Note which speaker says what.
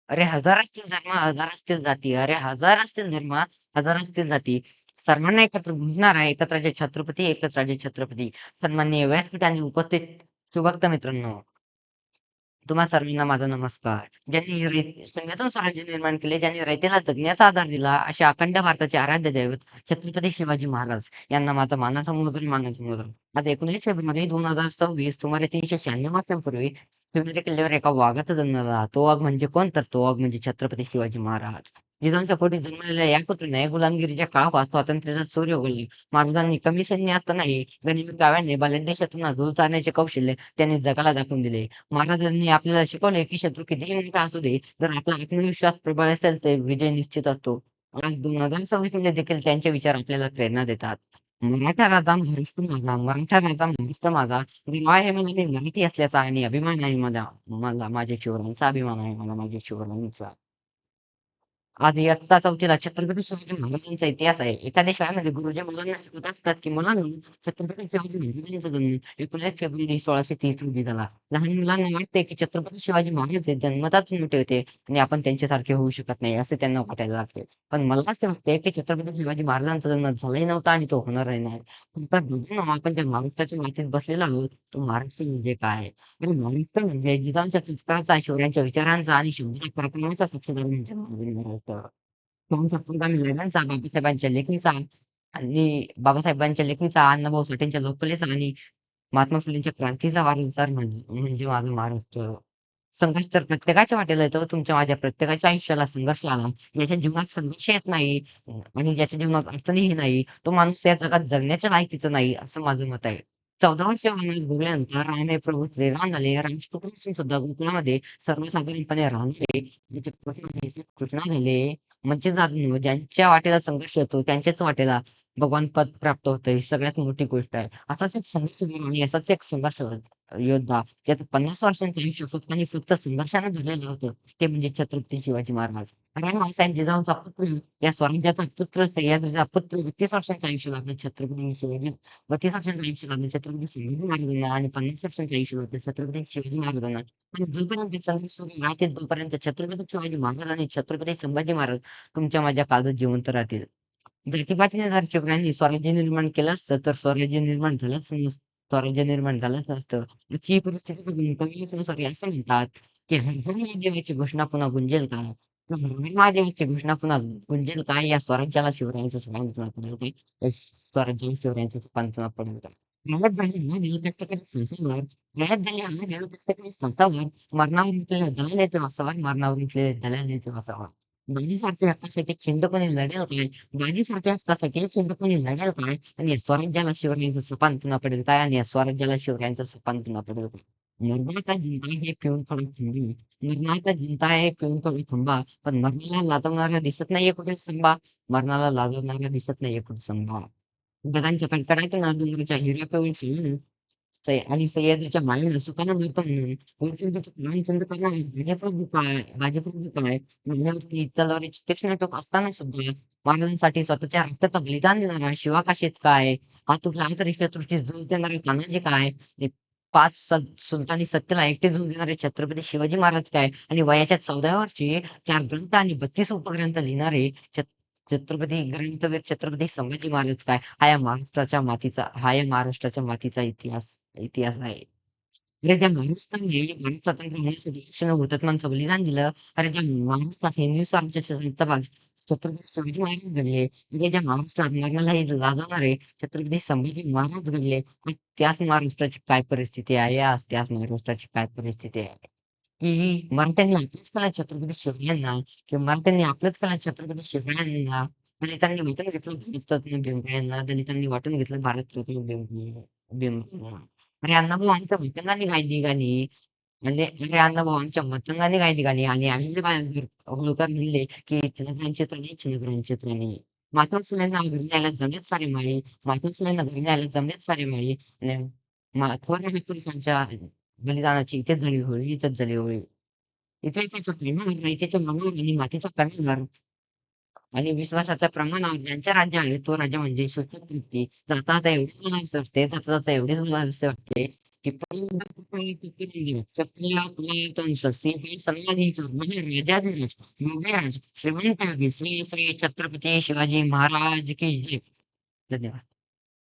Speaker 1: अरे हजार असतील धर्म, हजार असतील जाती. अरे हजार असतील धर्म, हजार असतील जाती. सर्वांना एकत्र गुंतणारा एकच राजे छत्रपती, एकच राजे छत्रपती. सन्माननीय व्यासपीठ आणि उपस्थित सुभक्त मित्रांनो, तुम्हा सर्वांना माझा नमस्कार. ज्यांनी शून्यातून स्वराज्य निर्माण केले, ज्यांनी रयतेला जगण्याचा आधार दिला, असे अखंड भारताचे आराध्य दैवत छत्रपती शिवाजी महाराज यांना माझा मानाचा मुजरा मानाचा मुजरा. आज 19 फेब्रुवारी 2026 सुमारे 396 वर्षांपूर्वी शिवनेरी किल्ल्यावर एका वाघाचा जन्म झाला. तो वाघ म्हणजे कोण? तर तो वाघ म्हणजे छत्रपती शिवाजी महाराज. जिजाऊंच्या पोटी जन्मलेल्या या पुत्राने गुलामगिरीच्या काळात स्वातंत्र्याचा सूर्य उगवला. महाराजांनी कमी सैन्य असतानाही गनिमी काव्याने बलाढ्य शत्रूंना धूळ चारण्याचे कौशल्य त्यांनी जगाला दाखवून दिले. महाराजांनी आपल्याला शिकवले की शत्रू कितीही मोठा असू दे, जर आपला आत्मविश्वास प्रबळ असेल तर विजय निश्चित असतो. आज 2026 मध्ये देखील त्यांचे विचार आपल्याला प्रेरणा देतात. मराठा राजा महाराष्ट्र माझा, मराठा राजा महाराष्ट्र माझा, गर्व आहे मला मी मराठी असल्याचा आणि अभिमान आहे मला माझ्या शिवरायांचा अभिमान आहे मला माझ्या शिवरायांचा. आज इयत्ता 4थीला छत्रपती शिवाजी महाराजांचा इतिहास आहे. एखाद्या शाळेमध्ये गुरुजी मुलांना शिकवत असतात, की मुलांनो, छत्रपती शिवाजी महाराजांचा जन्म 19 फेब्रुवारी 1630 रोजी झाला. लहान मुलांना वाटते, की छत्रपती शिवाजी महाराज हे जन्मताच मोठे होते आणि आपण त्यांच्यासारखे होऊ शकत नाही, असे त्यांना वाटायला लागते. पण मला असे वाटते, की छत्रपती शिवाजी महाराजांचा जन्म झालाही नव्हता आणि तो होणारही नाही. तर बघू आपण ज्या महाराष्ट्राच्या मातीत बसलेलो आहोत, तो महाराष्ट्र म्हणजे काय? आणि महाराष्ट्र म्हणजे जिजाऊच्या संस्काराचा, शौर्यांच्या विचारांचा आणि शौर्य पराक्रमाचा साक्षीदार म्हणजे महाराष्ट्र. त्यांचा पुरोगामी लढ्यांचा, बाबासाहेबांच्या लेखणीचा आणि बाबासाहेबांच्या लेखणीचा, अण्णाभाऊ साठेंच्या लोककलेचा आणि महात्मा फुलेंच्या क्रांतीचा वारसदार म्हणजे माझा महाराष्ट्र. संघर्ष तर प्रत्येकाच्या वाटेला येतो. तुमच्या माझ्या प्रत्येकाच्या आयुष्याला संघर्ष आला. ज्याच्या जीवनात संघर्ष येत नाही आणि ज्याच्या जीवनात अडचणीही नाही, तो माणूस या जगात जगण्याच्या लायकीचा नाही, असं माझं मत आहे. 14 वर्ष वनवास भोगल्यानंतर रामाय प्रभू श्रीराम झाले. राजपुत्र असून सुद्धा गोकुळामध्ये सर्वसाधारणपणे राहणारे ज्याचे कृष्णा झाले. म्हणजे जाणून ज्यांच्या वाटेला संघर्ष येतो, त्यांच्याच वाटेला भगवान पद प्राप्त होतं. ही सगळ्यात मोठी गोष्ट आहे. असाच एक संघर्शवीर आणि असाच एक संघर्ष योद्धा ज्याचं 50 वर्षांचं आयुष्य फक्त आणि फक्त संघर्षाने भरलेलं होतं, ते म्हणजे छत्रपती शिवाजी महाराज. रावसाहेब जिजाऊंचा पुत्र, या स्वराज्याचा पुत्र, सह्याद्रीचा पुत्र, 32 वर्षांचं आयुष्य लागलं छत्रपती शिवाजी 32 वर्षांचं आयुष्य लागलं छत्रपती शिवाजी महाराजांना आणि 50 वर्षांचं आयुष्य लागलं छत्रपती शिवाजी महाराजांना. पण जोपर्यंत संघर्ष सुरू राहतील, तोपर्यंत छत्रपती शिवाजी महाराज आणि छत्रपती संभाजी महाराज तुमच्या माझ्या काळात जिवंत राहतील. जातीपातीने जर चिपळ्यांनी स्वराज्य निर्माण केलं असतं, तर स्वराज्य निर्माण झालंच नसतं. आजची ही परिस्थिती बघून कविनुसार असं म्हणतात, की "हर हर महादेवाची घोषणा पुन्हा गुंजेल का? तर हर हर महादेवाची घोषणा पुन्हा गुंजेल का? या स्वराज्याला शिवरायांचं सांत्वना पडेल का? या स्वराज्याला शिवरायांचं सांत्वना पडेल का?" रयत झाली महादेव कष्टकरी फासावर, रयत झाली महादेव कष्टकरी फासावर, मरणावर उठलेल्या दलालाच्या वासावर, मरणावर उठलेल्या दलालाच्या वासावर. बाजीसारख्या हक्कासाठी खिंड कोणी लढेल काय? बाजीसारख्या हक्कासाठी खिंड कोणी लढेल काय? आणि या स्वराज्याला शिवरायांचं सपान पुन्हा पडेल काय? आणि या स्वराज्याला शिवरायांचं सपान पुन्हा पडेल काय? मरणाचा जिंका हे पिऊन थोडा थंडी, मरणाचा जिंका आहे पिऊन थोडा थांबा, पण मरणाला लाजवणारा दिसत नाहीये कुठे संभा, मरणाला लाजवणारा दिसत नाहीये कुठे संभा. ढगांच्या कडकडाटानं डोंगराच्या हिरव्या पिवळी सैन्यानं आणि सह्याद्रीच्या माळीनं सुखानं मिळतो म्हणून गुरुकिल्ल्याच्या प्राणचंद्र करणारे बाजीप्रभू काय मारण्यावरती तलवारीची तीक्ष्ण टोक असताना सुद्धा महाराजांसाठी स्वतःच्या रक्ताचं बलिदान देणारा शिवाकाशीत काय, हातुटला तरी शत्रूची झूज देणारे तानाजी काय, आणि 5 सुलतानी सत्तेला एकटे झूज देणारे छत्रपती शिवाजी महाराज काय आणि वयाच्या 14व्या वर्षी 4 ग्रंथ आणि 32 उपग्रंथ लिहिणारे छत्रपती ग्रंथवीर छत्रपती संभाजी महाराज काय, हा या महाराष्ट्राच्या मातीचा इतिहास इतिहास आहे. अरे त्या महाराष्ट्राने भारत स्वतंत्र होण्यासाठी क्षण हुतात्म्यांचं बलिदान दिलं. अरे त्या महाराष्ट्रात हिंदवी स्वराज्याचा भाग छत्रपती शिवाजी महाराज घडले. अरे त्या महाराष्ट्रात मरणालाही लाजवणारे छत्रपती संभाजी महाराज घडले. मग त्याच महाराष्ट्राची काय परिस्थिती आहे? आज त्याच महाराष्ट्राची काय परिस्थिती आहे? की मराठ्यांनी आपलंच केलं छत्रपती शिवरायांना किंवा मराठ्यांनी आपलंच केलं छत्रपती शिवरायांना. दलितांनी वाटून घेतलं भारतरत्न भीमरावांना, दलितांनी वाटून घेतलं भारतरत्न भीमरावांना. अरे अण्णाभाऊ आमच्या मतंगाने गायली गाणी अरे अण्णाभाऊ आमच्या मतंगाने गायली गाणी आणि अहिल्याबाई होळकर म्हणले की छत्रपतींची त्राणी छत्रपतींची त्राणी. महात्मा फुलेंना घरी जायला जमलेच सारे माळी, महात्मा फुलेंना घरी जायला जमलेच सारे माळी आणि थोर महापुरुषांच्या बलिदानाची इथेच झाली होळी, इथेच झाली होळी. इतिहासाच्या प्रेमावर, रयतेच्या मनावर आणि मातीच्या कण्यावर आणि विश्वासाच्या प्रमाणावर ज्यांच्या राज्य आहे तो राज्य म्हणजे सुखी तृप्ती. जाता जाता एवढीच मला असे वाटते, जाता जाता एवढीच मला असे वाटते, की सत्याग्रह सिंह संभाजीचा महाराजाधिराज योगीराज श्रीमंत योगी श्री श्री छत्रपती शिवाजी महाराज की जय. धन्यवाद.